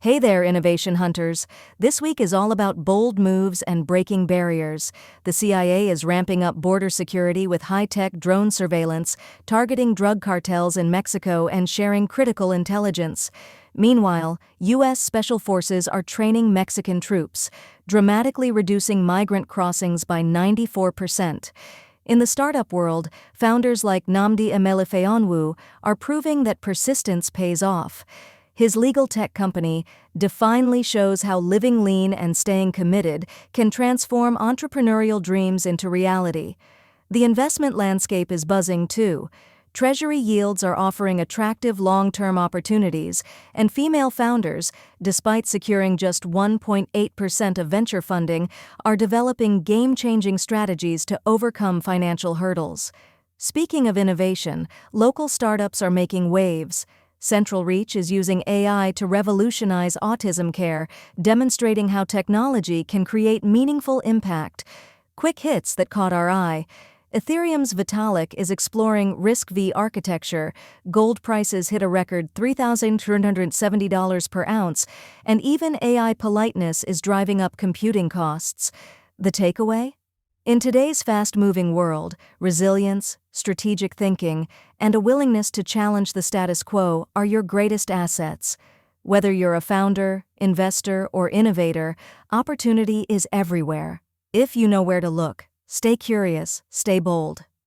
Hey there, innovation hunters. This week is all about bold moves and breaking barriers. The CIA is ramping up border security with high-tech drone surveillance, targeting drug cartels in Mexico and sharing critical intelligence. Meanwhile, U.S. Special Forces are training Mexican troops, dramatically reducing migrant crossings by 94%. In the startup world, founders like Nnamdi Emefianwu are proving that persistence pays off. His legal tech company definitely shows how living lean and staying committed can transform entrepreneurial dreams into reality. The investment landscape is buzzing too. Treasury yields are offering attractive long-term opportunities, and female founders, despite securing just 1.8% of venture funding, are developing game-changing strategies to overcome financial hurdles. Speaking of innovation, local startups are making waves. Central Reach is using AI to revolutionize autism care, demonstrating how technology can create meaningful impact. Quick hits that caught our eye. Ethereum's Vitalik is exploring Risk-V architecture. Gold prices hit a record $3,270 per ounce, and even AI politeness is driving up computing costs. The takeaway? In today's fast-moving world, resilience, strategic thinking, and a willingness to challenge the status quo are your greatest assets. Whether you're a founder, investor, or innovator, opportunity is everywhere. If you know where to look, stay curious, stay bold.